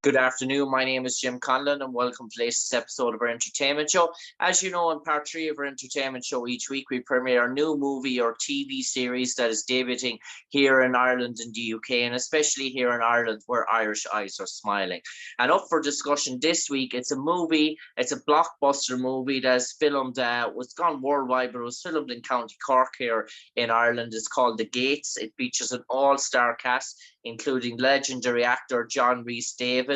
Good afternoon. My name is Jim Conlan, and welcome to the latest episode of our entertainment show. As you know, in part three of our entertainment show, each week we premiere a new movie or TV series that is debuting here in Ireland and the UK, and especially here in Ireland, where Irish eyes are smiling. And up for discussion this week, it's a blockbuster movie that's filmed, was gone worldwide, but it was filmed in County Cork here in Ireland. It's called The Gates. It features an all-star cast, including legendary actor John Rhys Davies,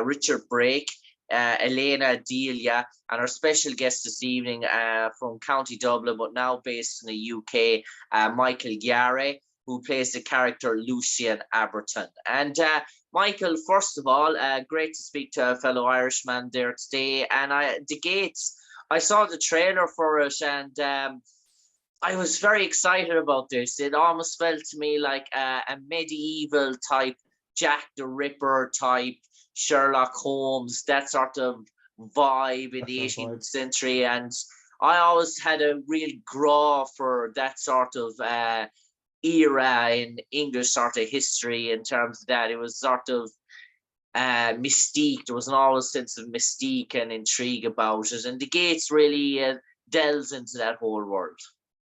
Richard Brake, Elena Delia, and our special guest this evening from County Dublin, but now based in the UK, Michael Yare, who plays the character Lucian Aberton. And Michael, first of all, great to speak to a fellow Irishman there today. And The Gates, I saw the trailer for it, and I was very excited about this. It almost felt to me like a medieval type, Jack the Ripper type, Sherlock Holmes, that sort of vibe in the 18th century. And I always had a real draw for that sort of era in English sort of history in terms of that. It was sort of mystique. There was an always sense of mystique and intrigue about it. And The Gates really delves into that whole world.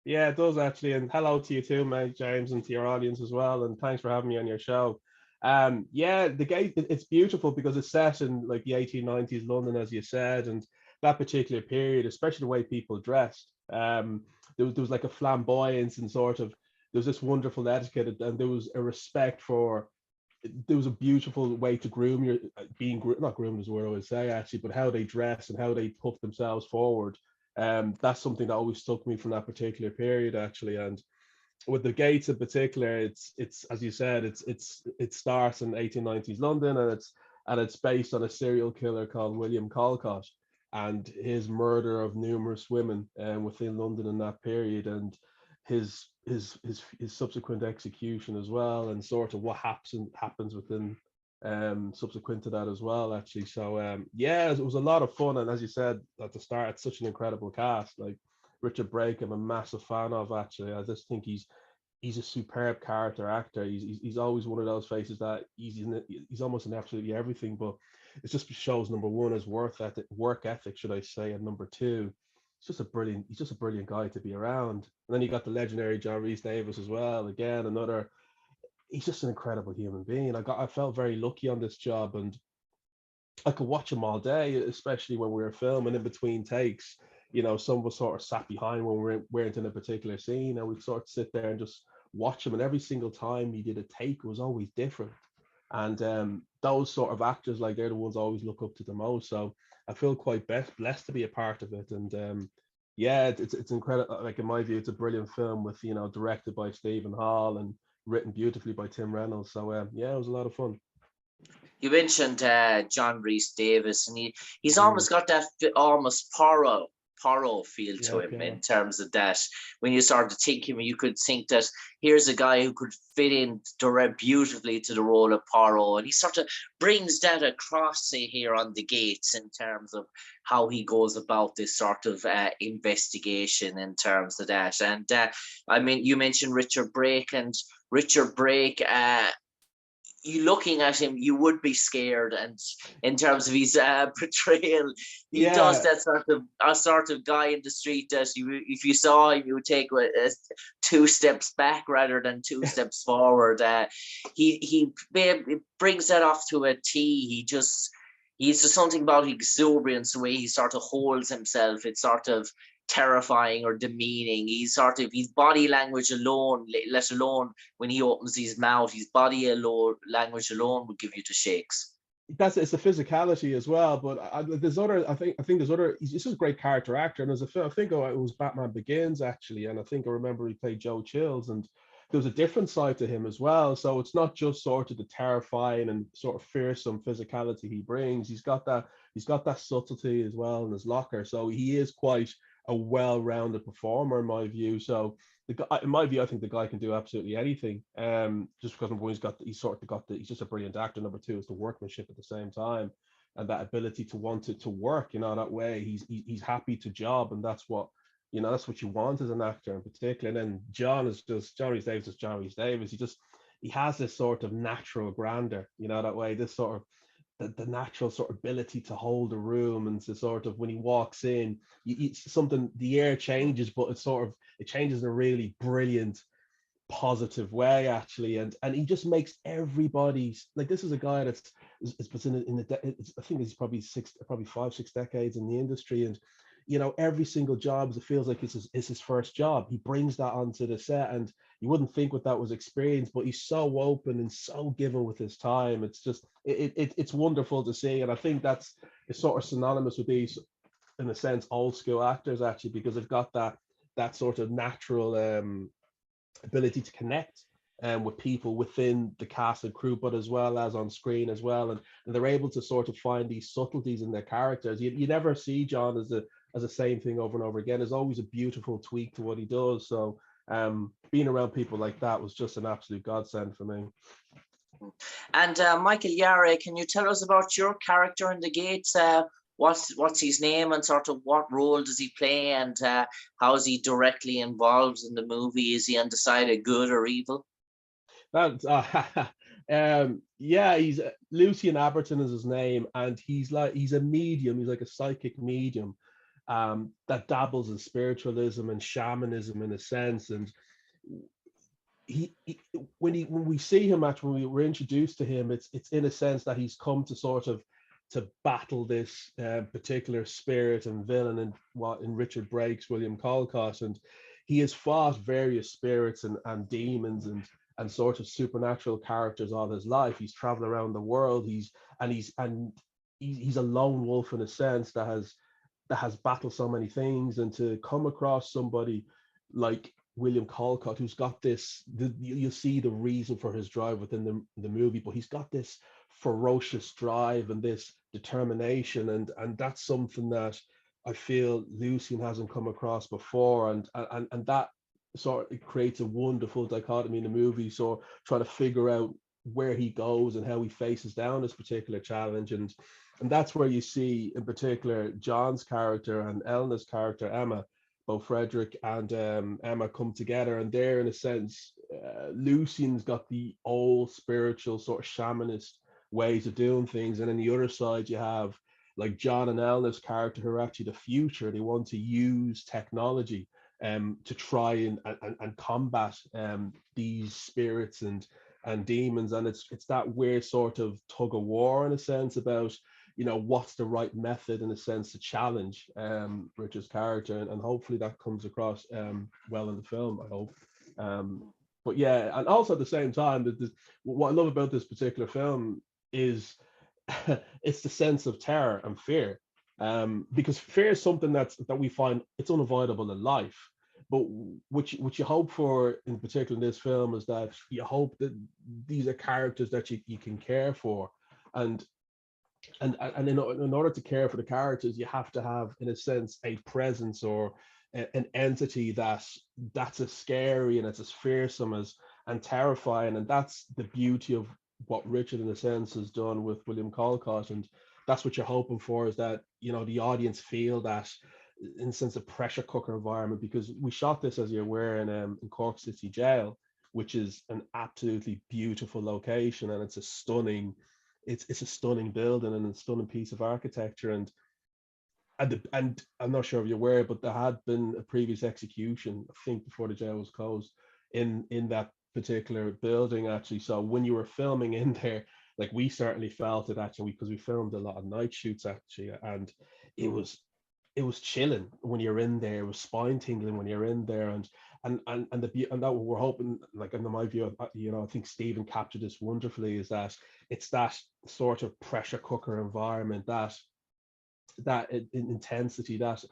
Yeah, it does actually. And hello to you too, mate, James, and to your audience as well. And thanks for having me on your show. Yeah, The Gate, it's beautiful because it's set in like the 1890s London, as you said, and that particular period, especially the way people dressed. There was like a flamboyance and sort of, there was this wonderful etiquette, and there was a respect for, there was a beautiful way to groom your, not groomed is the word I would say actually, but how they dress and how they puff themselves forward. That's something that always stuck me from that particular period actually. And with The Gates in particular, it's as you said, it starts in 1890s London, and it's based on a serial killer called William Colcott and his murder of numerous women within London in that period, and his subsequent execution as well, and sort of what happens within subsequent to that as well actually. So yeah, it was a lot of fun, and as you said at the start, it's such an incredible cast. Like Richard Brake, I'm a massive fan of actually. I just think he's a superb character actor. He's always one of those faces that he's almost in absolutely everything, but it just shows, number one, his work ethic, should I say, and number two, he's just a brilliant guy to be around. And then you got the legendary John Rhys Davies as well. Again, another, he's just an incredible human being. I felt very lucky on this job, and I could watch him all day, especially when we were filming in between takes. You know, some of us sort of sat behind when we weren't in a particular scene, and we'd sort of sit there and just watch him. And every single time he did a take, it was always different. And those sort of actors, like, they're the ones I always look up to the most. So I feel quite blessed to be a part of it. And yeah, it's incredible. Like, in my view, it's a brilliant film with, you know, directed by Stephen Hall and written beautifully by Tim Reynolds. So yeah, it was a lot of fun. You mentioned John Rhys Davies, and he's almost got that almost Porro feel to him in terms of that. When you start to think him, you could think that here's a guy who could fit in beautifully to the role of Porro, and he sort of brings that across, say, here on The Gates in terms of how he goes about this sort of investigation in terms of that. And I mean, you mentioned Richard Brake, and Richard Brake, you looking at him, you would be scared. And in terms of his portrayal, he does that sort of guy in the street that if you saw him, you would take 2 steps back rather than 2 steps forward. He brings that off to a T. He's just something about exuberance, the way he sort of holds himself. It's sort of terrifying or demeaning. He's sort of, his body language alone, let alone when he opens his mouth, his body language alone would give you the shakes. It's the physicality as well, but there's other. I think there's other. He's just a great character actor, and there's a film. I think it was Batman Begins actually, and I think I remember he played Joe Chills, and there was a different side to him as well. So it's not just sort of the terrifying and sort of fearsome physicality he brings. He's got that subtlety as well in his locker. So he is quite a well-rounded performer in my view. So in my view, I think the guy can do absolutely anything. Just because number one, he's just a brilliant actor. Number two is the workmanship at the same time, and that ability to want it to work. You know, that way he's happy to job, and that's what you want as an actor in particular. And then John Rhys Davies. He has this sort of natural grandeur. You know, that way, this sort of, the natural sort of ability to hold a room, and to sort of, when he walks in, it's something, the air changes, but it changes in a really brilliant, positive way, actually. And he just makes everybody, like, this is a guy it's been I think he's probably 5-6 decades in the industry, and every single job, it feels like it's his first job. He brings that onto the set, and you wouldn't think what that was experience, but he's so open and so given with his time. It's just it's wonderful to see, and I think it's sort of synonymous with these, in a sense, old school actors, actually, because they've got that sort of natural ability to connect with people within the cast and crew, but as well as on screen as well, and they're able to sort of find these subtleties in their characters. You never see John as the same thing over and over again. There's always a beautiful tweak to what he does. So being around people like that was just an absolute godsend for me. And Michael Yare, can you tell us about your character in The Gates? What's his name, and sort of what role does he play, and how is he directly involved in the movie? Is he undecided, good or evil? That's yeah, he's Lucian Aberton is his name, and he's a medium. He's like a psychic medium that dabbles in spiritualism and shamanism, in a sense. And when we see him, actually, when we were introduced to him, it's in a sense that he's come to sort of to battle this particular spirit and villain in Richard Brake's William Callcott. And he has fought various spirits and demons and sort of supernatural characters all his life. He's traveled around the world. He's a lone wolf, in a sense, that has battled so many things. And to come across somebody like William Callcott, who's got you'll see the reason for his drive within the movie, but he's got this ferocious drive and this determination, and that's something that I feel Lucian hasn't come across before, and that sort of creates a wonderful dichotomy in the movie. So trying to figure out where he goes and how he faces down this particular challenge, and that's where you see, in particular, John's character and Elena's character, Emma, both Frederick and Emma, come together, and they're, in a sense, Lucian's got the old spiritual sort of shamanist ways of doing things, and then the other side you have like John and Elena's character, who are actually the future. They want to use technology to try and combat these spirits and demons, and it's that weird sort of tug of war, in a sense, about what's the right method, in a sense, to challenge Richard's character, and hopefully that comes across well in the film, I hope. But yeah, and also at the same time, what I love about this particular film is it's the sense of terror and fear, because fear is something that we find it's unavoidable in life, but what you hope for, in particular in this film, is that you hope that these are characters that you can care for, and in order to care for the characters, you have to have, in a sense, a presence or an entity that's as scary and it's as fearsome as and terrifying, and that's the beauty of what Richard, in a sense, has done with William Callcott. And that's what you're hoping for, is that the audience feel that, in a sense, a pressure cooker environment, because we shot this, as you're aware, in Cork City Jail, which is an absolutely beautiful location, and it's a stunning building and a stunning piece of architecture. And I'm not sure if you're aware, but there had been a previous execution, I think, before the jail was closed, in that particular building, actually. So when you were filming in there, like, we certainly felt it, actually, because we filmed a lot of night shoots, actually, and it was chilling when you're in there. It was spine tingling when you're in there, and that we're hoping, like, in my view, I think Stephen captured this wonderfully, is that it's that sort of pressure cooker environment, that intensity, that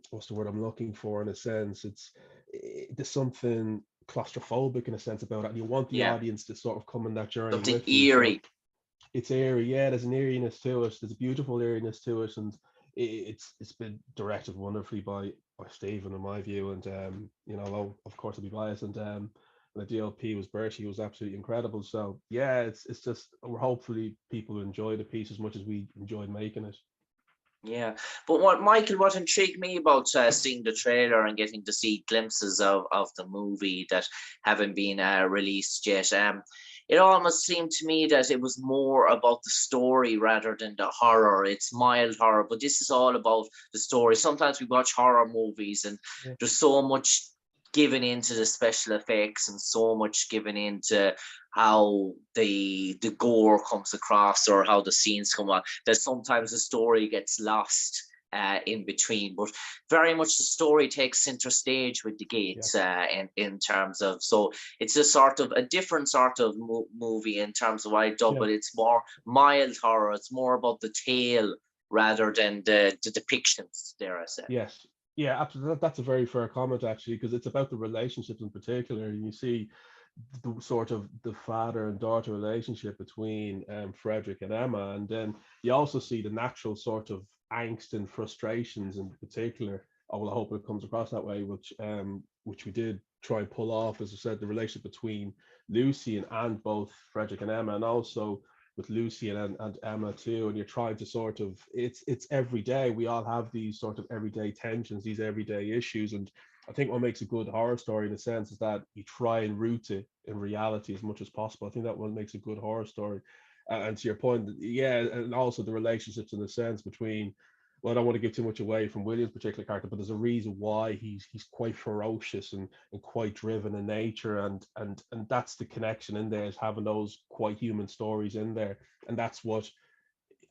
what's the word I'm looking for, in a sense. There's something claustrophobic, in a sense, about it, and you want the audience to sort of come on that journey Something with you. eerie. So it's eerie, yeah. There's an eeriness to it. There's a beautiful eeriness to it, and it's been directed wonderfully by Stephen, in my view. And of course, I'll be biased, and the DLP was Bertie, who was absolutely incredible. So yeah, it's just, we're hopefully people enjoy the piece as much as we enjoyed making it. Yeah, but what intrigued me about seeing the trailer and getting to see glimpses of the movie that haven't been released yet, it almost seemed to me that it was more about the story rather than the horror. It's mild horror, but this is all about the story. Sometimes we watch horror movies and there's so much given into the special effects and so much given into how the gore comes across or how the scenes come on, that sometimes the story gets lost in between. But very much the story takes center stage with the Gates in terms of, so it's a different sort of movie in terms of why I dub it. It's more mild horror. It's more about the tale rather than the depictions, dare I say. Yes. Yeah, absolutely. That's a very fair comment, actually, because it's about the relationships in particular. And you see the sort of the father and daughter relationship between Frederick and Emma. And then you also see the natural sort of angst and frustrations in particular. Oh, well, I hope it comes across that way, which we did try and pull off, as I said, the relationship between Lucy and both Frederick and Emma, and also with Lucy and Emma too. And you're trying to sort of, it's every day. We all have these sort of everyday tensions, these everyday issues. And I think what makes a good horror story in a sense is that you try and root it in reality as much as possible. I think that what makes a good horror story. And to your point, and also the relationships in a sense between, well, I don't want to give too much away from William's particular character, but there's a reason why he's quite ferocious and quite driven in nature, and that's the connection in there, is having those quite human stories in there. And that's what,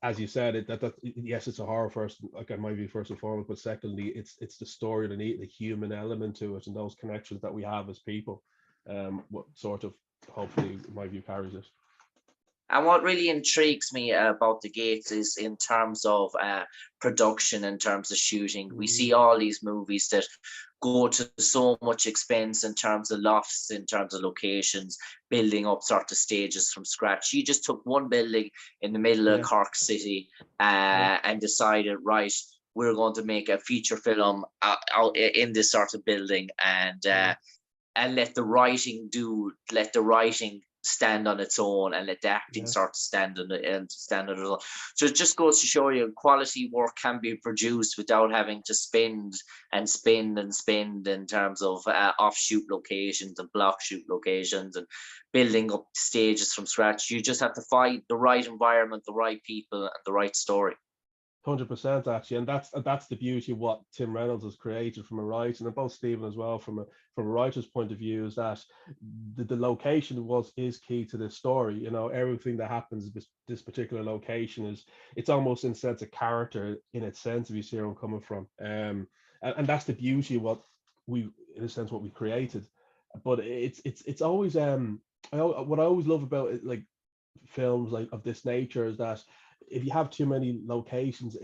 as you said, yes, it's a horror first, like in my view, first and foremost, but secondly, it's the story, the human element to it, and those connections that we have as people. What sort of, hopefully, in my view, carries it. And what really intrigues me about the Gates is in terms of production, in terms of shooting. We see all these movies that go to so much expense in terms of lofts, in terms of locations, building up sort of stages from scratch. You just took one building in the middle of Cork City and decided, right, we're going to make a feature film out in this sort of building, and let the writing stand on its own, and let the acting sort of stand on its own. So it just goes to show you quality work can be produced without having to spend in terms of offshoot locations and block shoot locations and building up stages from scratch. You just have to find the right environment, the right people, and the right story. 100% actually, and that's the beauty of what Tim Reynolds has created from a writer, and both Stephen as well from a writer's point of view, is that the location is key to this story. You know, everything that happens this particular location it's almost in a sense a character in its sense, if you see where I'm coming from. And that's the beauty of what we created. But it's always what I always love about it, like films like of this nature, is that if you have too many locations,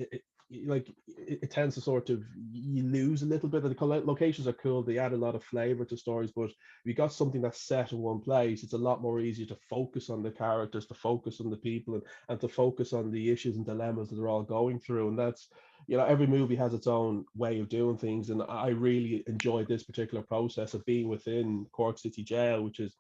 it tends to sort of, you lose a little bit. The locations are cool, they add a lot of flavor to stories, but if you got something that's set in one place, it's a lot more easier to focus on the characters, to focus on the people, and to focus on the issues and dilemmas that they're all going through. And that's, you know, every movie has its own way of doing things, and I really enjoyed this particular process of being within Cork City Jail, which is,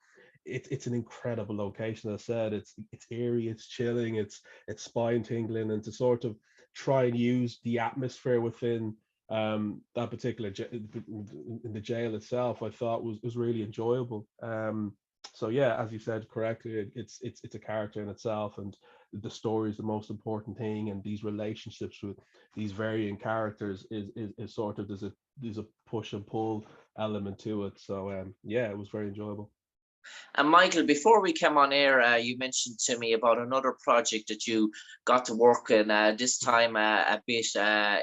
it's an incredible location. As I said, it's eerie, it's chilling, it's spine tingling, and to sort of try and use the atmosphere within that particular in the jail itself, I thought was really enjoyable. So yeah, as you said correctly, it's a character in itself, and the story is the most important thing, and these relationships with these varying characters is sort of, there's a push and pull element to it. So yeah, it was very enjoyable. And Michael, before we came on air, you mentioned to me about another project that you got to work in this time a bit.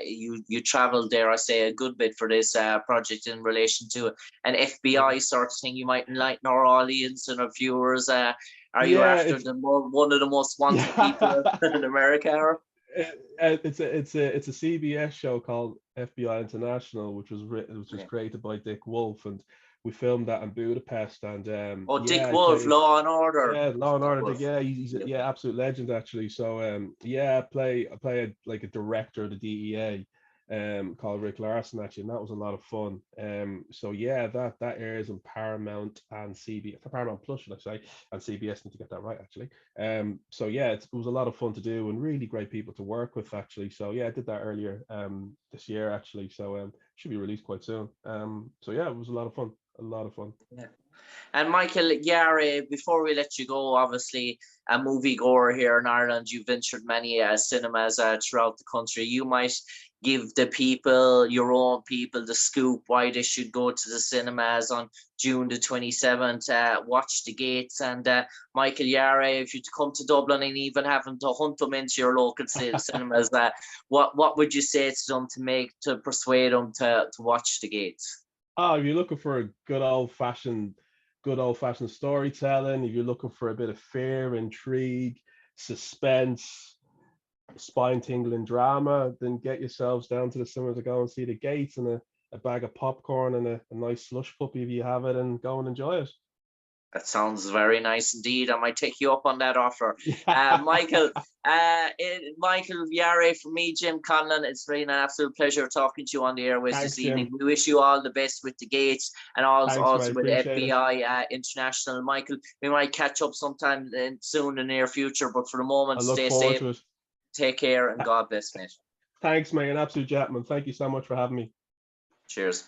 You travelled there, I say, a good bit for this project in relation to an FBI sort of thing. You might enlighten our audience and our viewers. Are you after one of the most wanted people in America? Or? It's a CBS show called FBI International, which was created by Dick Wolf, and we filmed that in Budapest. And Dick Wolf, Law and Order. Yeah, Law and Order. He's a absolute legend actually. So I play like a director of the DEA called Rick Larson actually, and that was a lot of fun. So yeah, that airs in Paramount and CBS, Paramount Plus should I say, and CBS, need to get that right actually. So yeah, it was a lot of fun to do, and really great people to work with actually. So yeah, I did that earlier this year actually. So should be released quite soon. So yeah, it was a lot of fun. Yeah. And Michael, Yare, before we let you go, obviously a moviegoer here in Ireland, you've ventured many cinemas throughout the country. You might give the people, your own people, the scoop why they should go to the cinemas on June the 27th, watch the gates. And Michael, Yare, if you come to Dublin and even having to hunt them into your local cinemas, what would you say to them to persuade them to watch the gates? Oh, if you're looking for a good old fashioned storytelling, if you're looking for a bit of fear, intrigue, suspense, spine-tingling drama, then get yourselves down to the cinema to go and see the gates, and a bag of popcorn and a nice slush puppy if you have it, and go and enjoy it. That sounds very nice indeed. I might take you up on that offer. Michael, Yare, from me, Jim Conlan, it's been an absolute pleasure talking to you on the airways this evening. Jim. We wish you all the best with the gates and also Thanks, with appreciate FBI International. Michael, we might catch up sometime soon in the near future, but for the moment, stay safe, take care, and God bless, mate. Thanks, mate. An absolute gentleman. Thank you so much for having me. Cheers.